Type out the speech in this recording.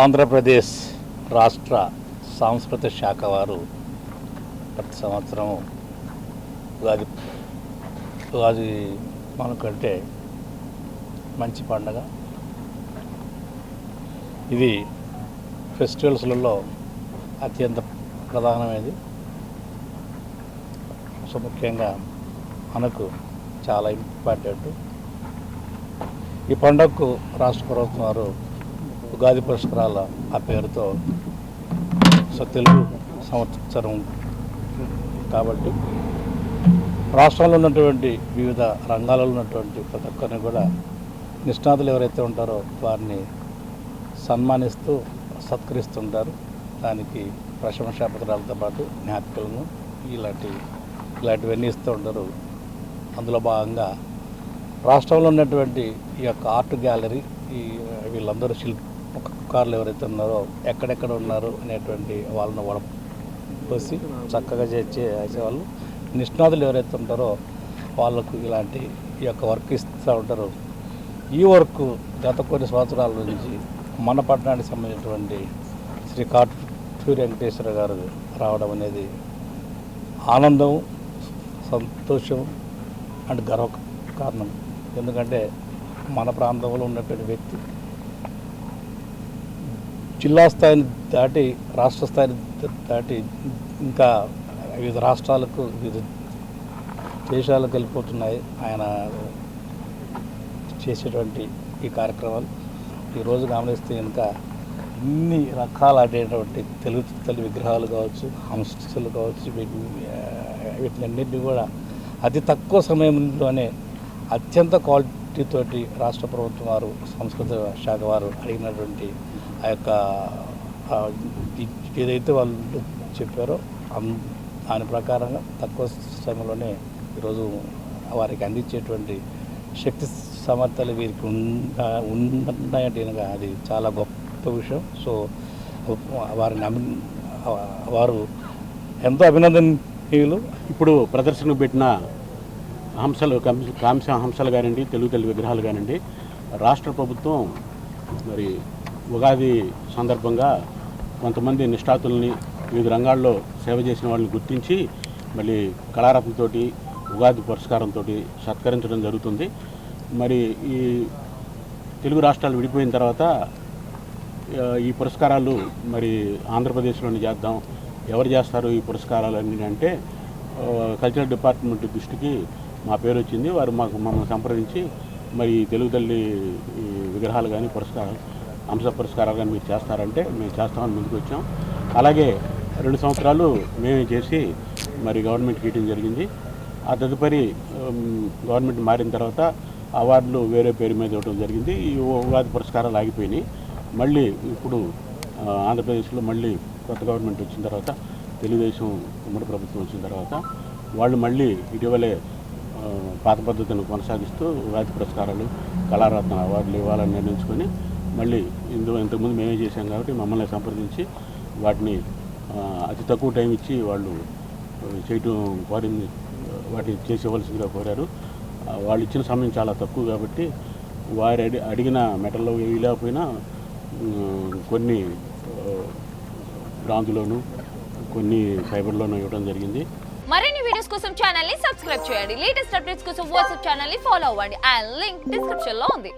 ఆంధ్రప్రదేశ్ రాష్ట్ర సాంస్కృతిక శాఖ వారు ప్రతి సంవత్సరం ఉగాది మనకంటే మంచి పండగ. ఇది ఫెస్టివల్స్లలో అత్యంత ప్రధానమైనది. సో ముఖ్యంగా మనకు చాలా ఇంపార్టెంట్. ఈ పండుగకు రాష్ట్ర ప్రభుత్వం వారు ఉగాది పురస్కారాల ఆ పేరుతో తెలుగు సంవత్సరం కాబట్టి రాష్ట్రంలో ఉన్నటువంటి వివిధ రంగాలలో ఉన్నటువంటి ప్రతి ఒక్కరిని కూడా నిష్ణాతులు ఎవరైతే ఉంటారో వారిని సన్మానిస్తూ సత్కరిస్తుంటారు. దానికి ప్రశంసాపత్రాలతో పాటు జ్ఞాపికలను ఇలాంటివన్నీ ఇస్తూ ఉంటారు. అందులో భాగంగా రాష్ట్రంలో ఉన్నటువంటి ఈ యొక్క ఆర్ట్ గ్యాలరీ వీళ్ళందరూ శిల్పకారులు ఎవరైతే ఉన్నారో ఎక్కడెక్కడ ఉన్నారు అనేటువంటి వాళ్ళని వడపోసి చక్కగా చేసేవాళ్ళు నిష్ణాతులు ఎవరైతే ఉంటారో వాళ్ళకు ఇలాంటి ఈ యొక్క వర్క్ ఇస్తూ ఉంటారు. ఈ వర్క్ గత కొన్ని సంవత్సరాల నుంచి మన పట్టణానికి సంబంధించినటువంటి శ్రీ కాటూరి వెంకటేశ్వర గారు రావడం అనేది ఆనందం, సంతోషం అండ్ గర్వ కారణం. ఎందుకంటే మన ప్రాంతంలో ఉన్నటువంటి వ్యక్తి జిల్లా స్థాయిని దాటి రాష్ట్ర స్థాయిని దాటి ఇంకా వివిధ రాష్ట్రాలకు వివిధ దేశాలకు వెళ్ళిపోతున్నాయి ఆయన చేసేటువంటి ఈ కార్యక్రమాలు. ఈరోజు గమనిస్తే కనుక ఇన్ని రకాలైనటువంటి తెలుగు విగ్రహాలు కావచ్చు, హంసలు కావచ్చు, వీటినన్నింటినీ కూడా అతి తక్కువ సమయంలోనే అత్యంత క్వాలిటీతోటి రాష్ట్ర ప్రభుత్వం వారు సంస్కృతి శాఖ వారు అడిగినటువంటి ఆ యొక్క ఏదైతే వాళ్ళు చెప్పారో దాని ప్రకారంగా తక్కువ సమయంలోనే ఈరోజు వారికి అందించేటువంటి శక్తి సామర్థ్యాలు వీరికి ఉన్నాయంటే అది చాలా గొప్ప విషయం. సో వారు ఎంతో అభినందనీయులు. ఇప్పుడు ప్రదర్శనకు పెట్టిన హంసలు, కాంస్య హంసలు కానివ్వండి, తెలుగు విగ్రహాలు కానివ్వండి, రాష్ట్ర ప్రభుత్వం మరి ఉగాది సందర్భంగా కొంతమంది నిష్ణాతుల్ని వివిధ రంగాల్లో సేవ చేసిన వాళ్ళని గుర్తించి మళ్ళీ కళారత్నతోటి ఉగాది పురస్కారంతో సత్కరించడం జరుగుతుంది. మరి ఈ తెలుగు రాష్ట్రాలు విడిపోయిన తర్వాత ఈ పురస్కారాలు మరి ఆంధ్రప్రదేశ్లోనే చేద్దాం, ఎవరు చేస్తారు ఈ పురస్కారాలన్నీ అంటే కల్చరల్ డిపార్ట్మెంట్ దృష్టికి మా పేరు వచ్చింది. వారు మమ్మల్ని సంప్రదించి మరి తెలుగు తల్లి విగ్రహాలు కానీ హంస పురస్కారాలు కానీ మీరు చేస్తారంటే మేము చేస్తామని ముందుకు వచ్చాం. అలాగే 2 సంవత్సరాలు మేమే చేసి మరి గవర్నమెంట్కి ఇవ్వడం జరిగింది. ఆ తదుపరి గవర్నమెంట్ మారిన తర్వాత అవార్డులు వేరే పేరు మీద ఇవ్వడం జరిగింది. ఈ ఉగాది పురస్కారాలు ఆగిపోయినాయి. మళ్ళీ ఇప్పుడు ఆంధ్రప్రదేశ్లో మళ్ళీ కొత్త గవర్నమెంట్ వచ్చిన తర్వాత, తెలుగుదేశం ఉమ్మడి ప్రభుత్వం వచ్చిన తర్వాత వాళ్ళు మళ్ళీ ఇటీవలే పాత పద్ధతిని కొనసాగిస్తూ ఉగాది పురస్కారాలు, కళారత్న అవార్డులు ఇవ్వాలని నిర్ణయించుకొని మళ్ళీ ఇంతకుముందు మేమే చేశాం కాబట్టి మమ్మల్ని సంప్రదించి వాటిని అతి తక్కువ టైం ఇచ్చి వాళ్ళు చేయటం కోరింది, వాటిని చేసేవలసిందిగా కోరారు. వాళ్ళు ఇచ్చిన సమయం చాలా తక్కువ కాబట్టి వారు అడిగిన మెటల్లో వేయలేకపోయినా కొన్ని బ్రాంతులోను కొన్ని ఫైబర్లోనూ ఇవ్వడం జరిగింది. మరిన్ని వీడియోస్ కోసం ఛానల్ ని సబ్స్క్రైబ్ చేయండి. లేటెస్ట్ అప్డేట్స్ కోసం వాట్సాప్ ఛానల్ ని ఫాలో అవ్వండి. ఆ లింక్ డిస్క్రిప్షన్ లో ఉంది.